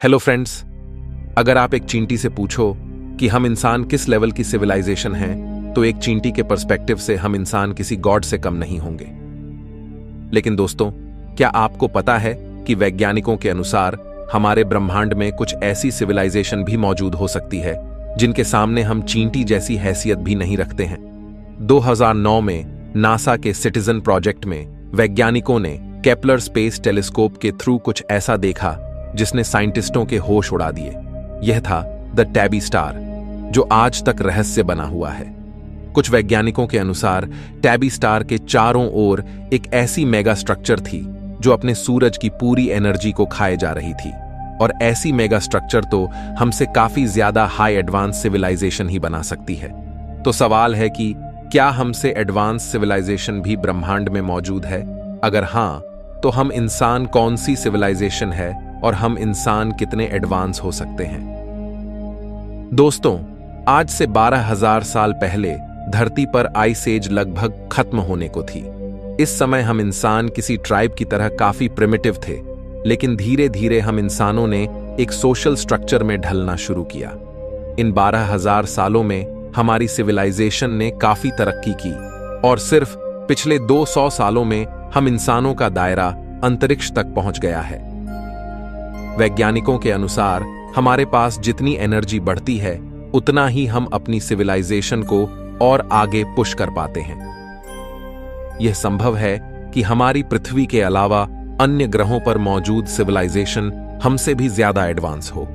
Hello friends, अगर आप एक चींटी से पूछो कि हम इंसान किस लेवल की सिविलाइजेशन हैं, तो एक चींटी के पर्सपेक्टिव से हम इंसान किसी गॉड से कम नहीं होंगे। लेकिन दोस्तों, क्या आपको पता है कि वैज्ञानिकों के अनुसार हमारे ब्रह्मांड में कुछ ऐसी सिविलाइजेशन भी मौजूद हो सकती है जिनके सामने हम चींटी जैसी हैसियत भी नहीं रखते हैं। 2009 में नासा के सिटीजन प्रोजेक्ट में वैज्ञानिकों ने केपलर स्पेस टेलीस्कोप के थ्रू कुछ ऐसा देखा जिसने साइंटिस्टों के होश उड़ा दिए। यह था द टैबी स्टार, जो आज तक रहस्य बना हुआ है। कुछ वैज्ञानिकों के अनुसार टैबी स्टार के चारों ओर एक ऐसी मेगा स्ट्रक्चर थी जो अपने सूरज की पूरी एनर्जी को खाए जा रही थी, और ऐसी मेगा स्ट्रक्चर तो हमसे काफी ज्यादा हाई एडवांस सिविलाइजेशन ही बना सकती है। तो सवाल है कि क्या हमसे एडवांस सिविलाइजेशन भी ब्रह्मांड में मौजूद है? अगर हां, तो हम इंसान कौन सी सिविलाइजेशन है और हम इंसान कितने एडवांस हो सकते हैं? दोस्तों, आज से 12,000 साल पहले धरती पर आइस एज लगभग खत्म होने को थी। इस समय हम इंसान किसी ट्राइब की तरह काफी प्रिमिटिव थे, लेकिन धीरे धीरे हम इंसानों ने एक सोशल स्ट्रक्चर में ढलना शुरू किया। इन 12,000 सालों में हमारी सिविलाइजेशन ने काफी तरक्की की, और सिर्फ पिछले 200 सालों में हम इंसानों का दायरा अंतरिक्ष तक पहुंच गया है। वैज्ञानिकों के अनुसार हमारे पास जितनी एनर्जी बढ़ती है, उतना ही हम अपनी सिविलाइजेशन को और आगे पुश कर पाते हैं। यह संभव है कि हमारी पृथ्वी के अलावा अन्य ग्रहों पर मौजूद सिविलाइजेशन हमसे भी ज्यादा एडवांस हो।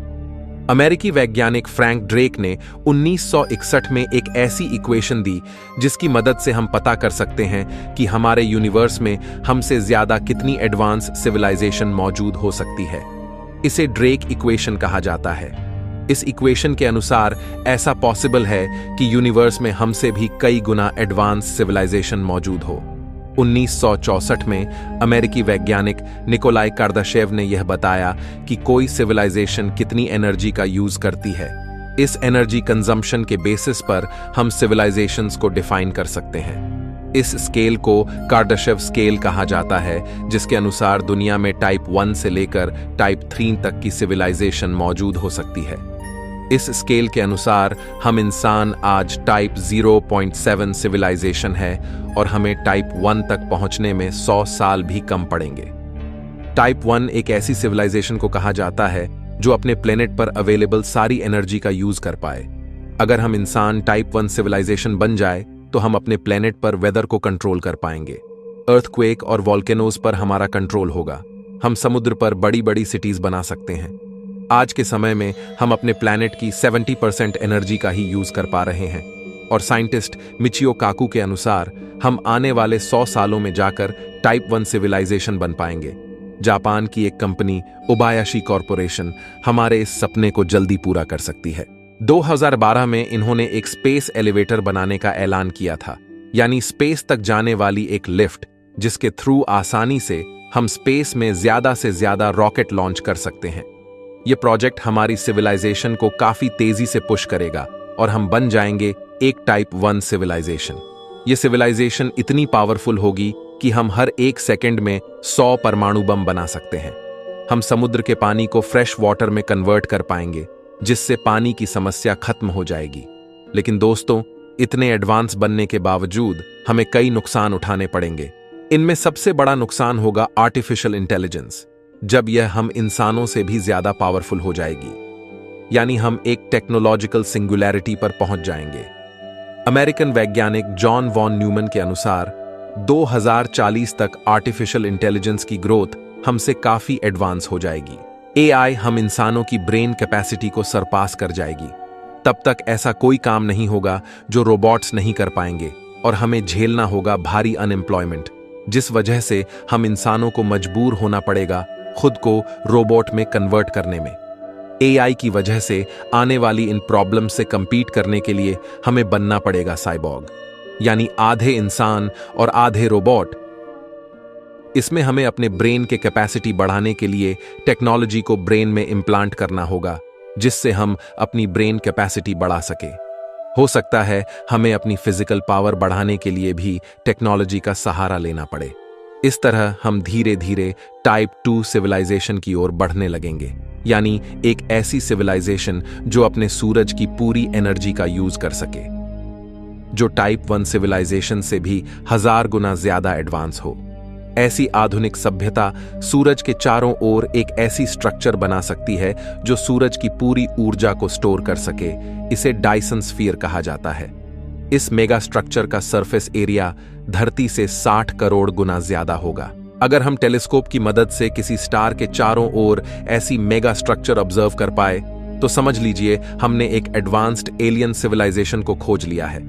अमेरिकी वैज्ञानिक फ्रैंक ड्रेक ने 1961 में एक ऐसी इक्वेशन दी जिसकी मदद से हम पता कर सकते हैं कि हमारे यूनिवर्स में हमसे ज्यादा कितनी एडवांस सिविलाइजेशन मौजूद हो सकती है। इसे ड्रेक इक्वेशन कहा जाता है। इस इक्वेशन के अनुसार ऐसा पॉसिबल है कि यूनिवर्स में हमसे भी कई गुना एडवांस सिविलाइजेशन मौजूद हो। 1964 में अमेरिकी वैज्ञानिक निकोलाई कार्दाशेव ने यह बताया कि कोई सिविलाइजेशन कितनी एनर्जी का यूज करती है। इस एनर्जी कंजम्पशन के बेसिस पर हम सिविलाइजेशंस को डिफाइन कर सकते हैं। इस स्केल को कार्दाशेव स्केल कहा जाता है, जिसके अनुसार दुनिया में टाइप 1 से लेकर टाइप 3 तक की सिविलाइजेशन मौजूद हो सकती है। इस स्केल के अनुसार हम इंसान आज टाइप 0.7 सिविलाइजेशन है, और हमें टाइप 1 तक पहुंचने में 100 साल भी कम पड़ेंगे। टाइप 1 एक ऐसी सिविलाइजेशन को कहा जाता है जो अपने प्लेनेट पर अवेलेबल सारी एनर्जी का यूज कर पाए। अगर हम इंसान टाइप 1 सिविलाइजेशन बन जाए तो हम अपने प्लेनेट पर वेदर को कंट्रोल कर पाएंगे। अर्थक्वेक और वॉल्केनोज पर हमारा कंट्रोल होगा। हम समुद्र पर बड़ी बड़ी सिटीज बना सकते हैं। आज के समय में हम अपने प्लैनेट की 70% एनर्जी का ही यूज कर पा रहे हैं, और साइंटिस्ट मिचियो काकू के अनुसार हम आने वाले 100 सालों में जाकर टाइप 1 सिविलाइजेशन बन पाएंगे। जापान की एक कंपनी ओबायाशी कॉरपोरेशन हमारे इस सपने को जल्दी पूरा कर सकती है। 2012 में इन्होंने एक स्पेस एलिवेटर बनाने का ऐलान किया था, यानी स्पेस तक जाने वाली एक लिफ्ट, जिसके थ्रू आसानी से हम स्पेस में ज्यादा से ज्यादा रॉकेट लॉन्च कर सकते हैं। यह प्रोजेक्ट हमारी सिविलाइजेशन को काफी तेजी से पुश करेगा, और हम बन जाएंगे एक टाइप 1 सिविलाइजेशन। यह सिविलाइजेशन इतनी पावरफुल होगी कि हम हर एक सेकंड में 100 परमाणु बम बना सकते हैं। हम समुद्र के पानी को फ्रेश वाटर में कन्वर्ट कर पाएंगे, जिससे पानी की समस्या खत्म हो जाएगी। लेकिन दोस्तों, इतने एडवांस बनने के बावजूद हमें कई नुकसान उठाने पड़ेंगे। इनमें सबसे बड़ा नुकसान होगा आर्टिफिशियल इंटेलिजेंस, जब यह हम इंसानों से भी ज्यादा पावरफुल हो जाएगी, यानी हम एक टेक्नोलॉजिकल सिंगुलैरिटी पर पहुंच जाएंगे। अमेरिकन वैज्ञानिक जॉन वॉन न्यूमन के अनुसार 2040 तक आर्टिफिशियल इंटेलिजेंस की ग्रोथ हमसे काफी एडवांस हो जाएगी। एआई हम इंसानों की ब्रेन कैपेसिटी को सरपास कर जाएगी। तब तक ऐसा कोई काम नहीं होगा जो रोबोट्स नहीं कर पाएंगे, और हमें झेलना होगा भारी अनएम्प्लॉयमेंट, जिस वजह से हम इंसानों को मजबूर होना पड़ेगा खुद को रोबोट में कन्वर्ट करने में। एआई की वजह से आने वाली इन प्रॉब्लम से कंपीट करने के लिए हमें बनना पड़ेगा साइबॉर्ग, यानी आधे इंसान और आधे रोबोट। इसमें हमें अपने ब्रेन के कैपेसिटी बढ़ाने के लिए टेक्नोलॉजी को ब्रेन में इम्प्लांट करना होगा, जिससे हम अपनी ब्रेन कैपेसिटी बढ़ा सके। हो सकता है हमें अपनी फिजिकल पावर बढ़ाने के लिए भी टेक्नोलॉजी का सहारा लेना पड़े। इस तरह हम धीरे धीरे टाइप 2 सिविलाइजेशन की ओर बढ़ने लगेंगे, यानी एक ऐसी सिविलाइजेशन जो अपने सूरज की पूरी एनर्जी का यूज कर सके, जो टाइप 1 सिविलाइजेशन से भी 1000 गुना ज्यादा एडवांस हो। ऐसी आधुनिक सभ्यता सूरज के चारों ओर एक ऐसी स्ट्रक्चर बना सकती है जो सूरज की पूरी ऊर्जा को स्टोर कर सके। इसे डायसन स्फीयर कहा जाता है। इस मेगा स्ट्रक्चर का सरफेस एरिया धरती से 60 करोड़ गुना ज्यादा होगा। अगर हम टेलीस्कोप की मदद से किसी स्टार के चारों ओर ऐसी मेगा स्ट्रक्चर ऑब्जर्व कर पाए तो समझ लीजिए हमने एक एडवांस्ड एलियन सिविलाइजेशन को खोज लिया है।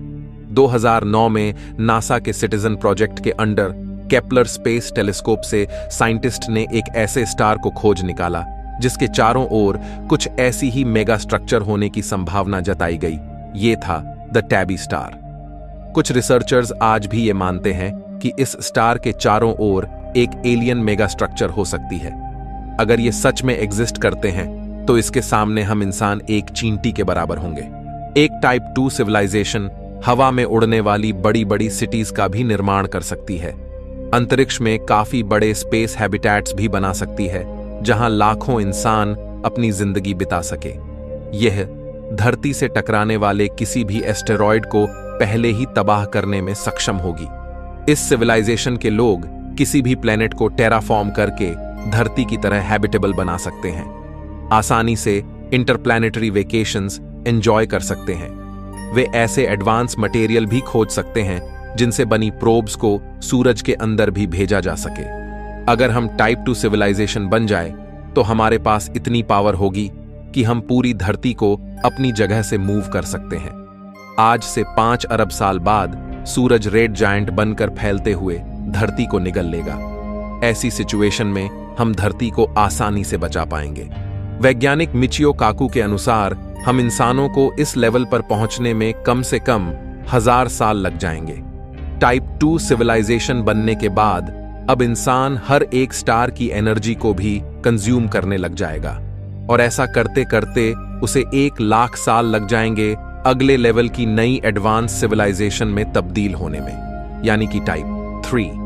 2009 में नासा के सिटीजन प्रोजेक्ट के अंडर केपलर स्पेस टेलीस्कोप से साइंटिस्ट ने एक ऐसे स्टार को खोज निकाला जिसके चारों ओर कुछ ऐसी ही मेगा स्ट्रक्चर होने की संभावना जताई गई। ये था द टैबी स्टार। कुछ रिसर्चर्स आज भी ये मानते हैं कि इस स्टार के चारों ओर एक एलियन मेगा स्ट्रक्चर हो सकती है। अगर ये सच में एग्जिस्ट करते हैं तो इसके सामने हम इंसान एक चींटी के बराबर होंगे। एक टाइप 2 सिविलाइजेशन हवा में उड़ने वाली बड़ी बड़ी सिटीज का भी निर्माण कर सकती है। अंतरिक्ष में काफी बड़े स्पेस हैबिटेट्स भी बना सकती है जहां लाखों इंसान अपनी जिंदगी बिता सके। यह धरती से टकराने वाले किसी भी एस्टेरॉयड को पहले ही तबाह करने में सक्षम होगी। इस सिविलाइजेशन के लोग किसी भी प्लेनेट को टेराफॉर्म करके धरती की तरह हैबिटेबल बना सकते हैं। आसानी से इंटरप्लैनेटरी वेकेशंस एंजॉय कर सकते हैं। वे ऐसे एडवांस मटेरियल भी खोज सकते हैं जिनसे बनी प्रोब्स को सूरज के अंदर भी भेजा जा सके। अगर हम टाइप 2 सिविलाइजेशन बन जाए तो हमारे पास इतनी पावर होगी कि हम पूरी धरती को अपनी जगह से मूव कर सकते हैं। आज से 5 अरब साल बाद सूरज रेड जायंट बनकर फैलते हुए धरती को निगल लेगा। ऐसी सिचुएशन में हम धरती को आसानी से बचा पाएंगे। वैज्ञानिक मिचियो काकू के अनुसार हम इंसानों को इस लेवल पर पहुंचने में कम से कम 1000 साल लग जाएंगे। टाइप 2 सिविलाइजेशन बनने के बाद अब इंसान हर एक स्टार की एनर्जी को भी कंज्यूम करने लग जाएगा और ऐसा करते करते उसे 1 लाख साल लग जाएंगे अगले लेवल की नई एडवांस सिविलाइजेशन में तब्दील होने में, यानी कि टाइप 3।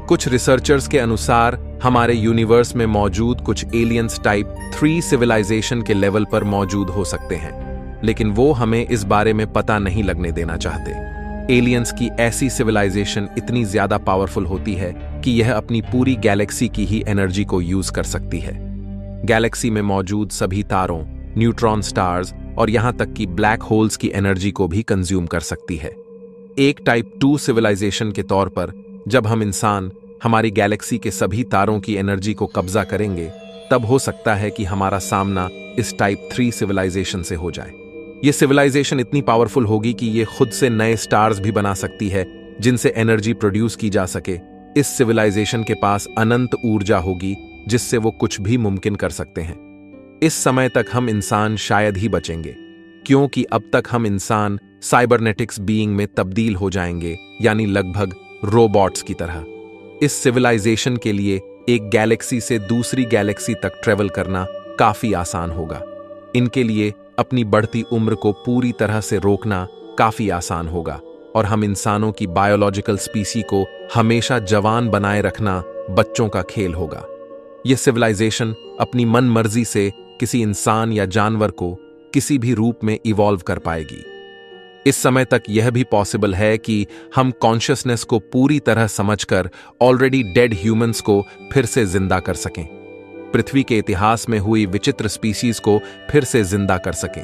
कुछ रिसर्चर्स के अनुसार हमारे यूनिवर्स में मौजूद कुछ एलियंस टाइप 3 सिविलाइजेशन के लेवल पर मौजूद हो सकते हैं, लेकिन वो हमें इस बारे में पता नहीं लगने देना चाहते। एलियंस की ऐसी सिविलाइजेशन इतनी ज्यादा पावरफुल होती है कि यह अपनी पूरी गैलेक्सी की ही एनर्जी को यूज कर सकती है। गैलेक्सी में मौजूद सभी तारों, न्यूट्रॉन स्टार्स और यहां तक कि ब्लैक होल्स की एनर्जी को भी कंज्यूम कर सकती है। एक टाइप 2 सिविलाइजेशन के तौर पर जब हम इंसान हमारी गैलेक्सी के सभी तारों की एनर्जी को कब्जा करेंगे तब हो सकता है कि हमारा सामना इस टाइप 3 सिविलाइजेशन से हो जाए। ये सिविलाइजेशन इतनी पावरफुल होगी कि ये खुद से नए स्टार्स भी बना सकती है जिनसे एनर्जी प्रोड्यूस की जा सके। इस सिविलाइजेशन के पास अनंत ऊर्जा होगी जिससे वो कुछ भी मुमकिन कर सकते हैं। इस समय तक हम इंसान शायद ही बचेंगे, क्योंकि अब तक हम इंसान साइबरनेटिक्स बीइंग में तब्दील हो जाएंगे, यानी लगभग रोबोट्स की तरह। इस सिविलाइजेशन के लिए एक गैलेक्सी से दूसरी गैलेक्सी तक ट्रेवल करना काफी आसान होगा। इनके लिए अपनी बढ़ती उम्र को पूरी तरह से रोकना काफी आसान होगा और हम इंसानों की बायोलॉजिकल स्पीसी को हमेशा जवान बनाए रखना बच्चों का खेल होगा। यह सिविलाइजेशन अपनी मन मर्जी से किसी इंसान या जानवर को किसी भी रूप में इवॉल्व कर पाएगी। इस समय तक यह भी पॉसिबल है कि हम कॉन्शियसनेस को पूरी तरह समझकर ऑलरेडी डेड ह्यूमंस को फिर से जिंदा कर सकें, पृथ्वी के इतिहास में हुई विचित्र स्पीसीज को फिर से जिंदा कर सकें,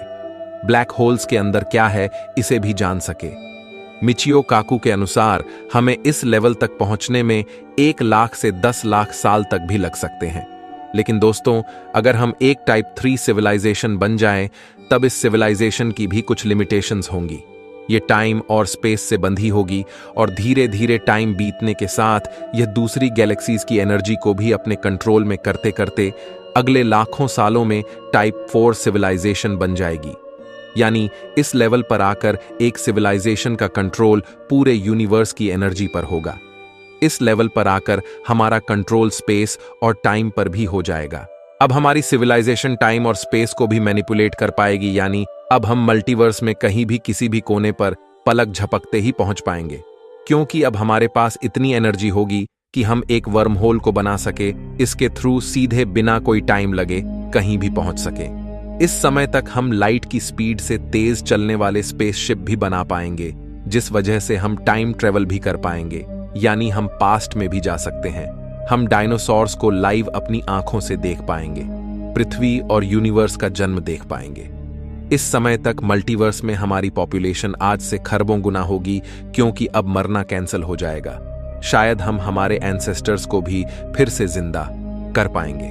ब्लैक होल्स के अंदर क्या है इसे भी जान सके। मिचियो काकू के अनुसार हमें इस लेवल तक पहुंचने में 1 लाख से 10 लाख साल तक भी लग सकते हैं। लेकिन दोस्तों, अगर हम एक टाइप 3 सिविलाइजेशन बन जाएं, तब इस सिविलाइजेशन की भी कुछ लिमिटेशंस होंगी। ये टाइम और स्पेस से बंधी होगी और धीरे धीरे टाइम बीतने के साथ यह दूसरी गैलेक्सीज की एनर्जी को भी अपने कंट्रोल में करते करते अगले लाखों सालों में टाइप 4 सिविलाइजेशन बन जाएगी। यानी इस लेवल पर आकर एक सिविलाइजेशन का कंट्रोल पूरे यूनिवर्स की एनर्जी पर होगा। इस लेवल पर आकर हमारा कंट्रोल स्पेस और टाइम पर भी हो जाएगा। अब हमारी सिविलाइजेशन टाइम और स्पेस को भी मैनिपुलेट कर पाएगी, यानी अब हम मल्टीवर्स में कहीं भी किसी भी कोने पर पलक झपकते ही पहुंच पाएंगे, क्योंकि अब हमारे पास इतनी एनर्जी होगी कि हम एक वर्म होल को बना सके, इसके थ्रू सीधे बिना कोई टाइम लगे कहीं भी पहुंच सके। इस समय तक हम लाइट की स्पीड से तेज चलने वाले स्पेसशिप भी बना पाएंगे, जिस वजह से हम टाइम ट्रेवल भी कर पाएंगे, यानी हम पास्ट में भी जा सकते हैं। हम डायनासोर्स को लाइव अपनी आंखों से देख पाएंगे, पृथ्वी और यूनिवर्स का जन्म देख पाएंगे। इस समय तक मल्टीवर्स में हमारी पॉपुलेशन आज से खरबों गुना होगी, क्योंकि अब मरना कैंसिल हो जाएगा। शायद हम हमारे एंसेस्टर्स को भी फिर से जिंदा कर पाएंगे।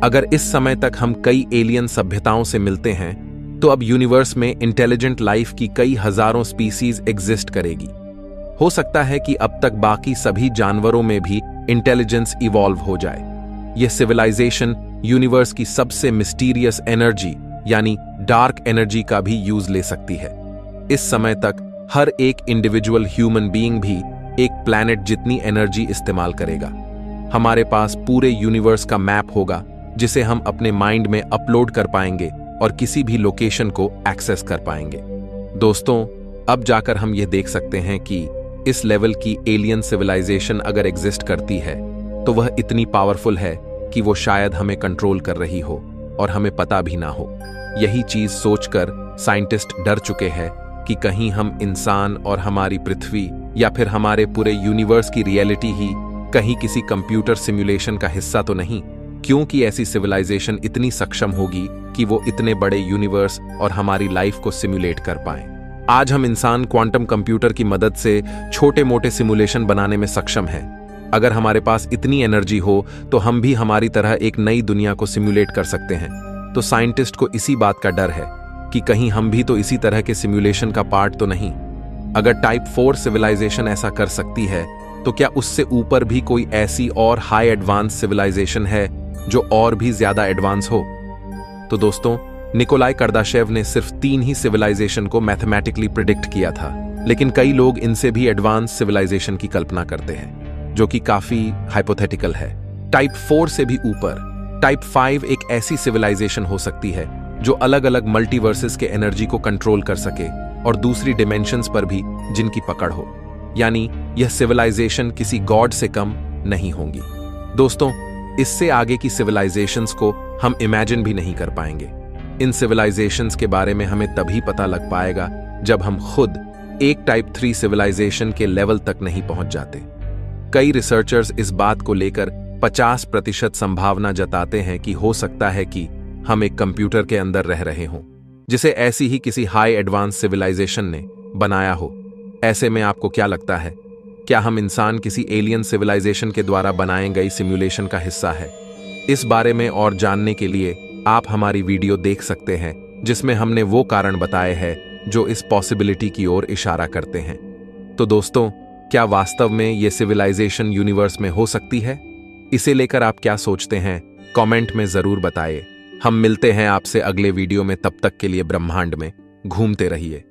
अगर इस समय तक हम कई एलियन सभ्यताओं से मिलते हैं, तो अब यूनिवर्स में इंटेलिजेंट लाइफ की कई हजारों स्पीसीज एग्जिस्ट करेगी। हो सकता है कि अब तक बाकी सभी जानवरों में भी इंटेलिजेंस इवॉल्व हो जाए। यह सिविलाइजेशन यूनिवर्स की सबसे मिस्टीरियस एनर्जी यानी डार्क एनर्जी का भी यूज ले सकती है। इस समय तक हर एक इंडिविजुअल ह्यूमन बीइंग भी एक प्लैनेट जितनी एनर्जी इस्तेमाल करेगा। हमारे पास पूरे यूनिवर्स का मैप होगा, जिसे हम अपने माइंड में अपलोड कर पाएंगे और किसी भी लोकेशन को एक्सेस कर पाएंगे। दोस्तों, अब जाकर हम यह देख सकते हैं कि इस लेवल की एलियन सिविलाइजेशन अगर एग्जिस्ट करती है, तो वह इतनी पावरफुल है कि वो शायद हमें कंट्रोल कर रही हो और हमें पता भी ना हो। यही चीज सोचकर साइंटिस्ट डर चुके हैं कि कहीं हम इंसान और हमारी पृथ्वी या फिर हमारे पूरे यूनिवर्स की रियलिटी ही कहीं किसी कंप्यूटर सिमुलेशन का हिस्सा तो नहीं, क्योंकि ऐसी सिविलाइजेशन इतनी सक्षम होगी कि वो इतने बड़े यूनिवर्स और हमारी लाइफ को सिमुलेट कर पाए। आज हम इंसान क्वांटम कंप्यूटर की मदद से छोटे मोटे सिमुलेशन बनाने में सक्षम हैं। अगर हमारे पास इतनी एनर्जी हो तो हम भी हमारी तरह एक नई दुनिया को सिमुलेट कर सकते हैं। तो साइंटिस्ट को इसी बात का डर है कि कहीं हम भी तो इसी तरह के सिमुलेशन का पार्ट तो नहीं। अगर टाइप 4 सिविलाइजेशन ऐसा कर सकती है, तो क्या उससे ऊपर भी कोई ऐसी और हाई एडवांस सिविलाइजेशन है जो और भी ज्यादा एडवांस हो? तो दोस्तों, निकोलाई कर्दाशेव ने सिर्फ 3 ही सिविलाइजेशन को मैथमेटिकली प्रिडिक्ट किया था, लेकिन कई लोग इनसे भी एडवांस सिविलाइजेशन की कल्पना करते हैं, जो कि काफी हाइपोथेटिकल है। टाइप 4 से भी ऊपर टाइप 5 एक ऐसी सिविलाइजेशन हो सकती है जो अलग अलग मल्टीवर्सेस के एनर्जी को कंट्रोल कर सके और दूसरी डिमेंशंस पर भी जिनकी पकड़ हो, यानी यह सिविलाइजेशन किसी गॉड से कम नहीं होंगी। दोस्तों, इससे आगे की सिविलाइजेशंस को हम इमेजिन भी नहीं कर पाएंगे। इन सिविलाइजेशंस के बारे में हमें तभी पता लग पाएगा जब हम खुद एक टाइप 3 सिविलाइजेशन के लेवल तक नहीं पहुंच जाते। कई रिसर्चर्स इस बात को लेकर 50% संभावना जताते हैं कि हो सकता है कि हम एक कंप्यूटर के अंदर रह रहे हों, जिसे ऐसी ही किसी हाई एडवांस सिविलाइजेशन ने बनाया हो। ऐसे में आपको क्या लगता है, क्या हम इंसान किसी एलियन सिविलाइजेशन के द्वारा बनाए गई सिमुलेशन का हिस्सा है? इस बारे में और जानने के लिए आप हमारी वीडियो देख सकते हैं, जिसमें हमने वो कारण बताए हैं जो इस पॉसिबिलिटी की ओर इशारा करते हैं। तो दोस्तों, क्या वास्तव में ये सिविलाइजेशन यूनिवर्स में हो सकती है? इसे लेकर आप क्या सोचते हैं, कमेंट में जरूर बताइए। हम मिलते हैं आपसे अगले वीडियो में, तब तक के लिए ब्रह्मांड में घूमते रहिए।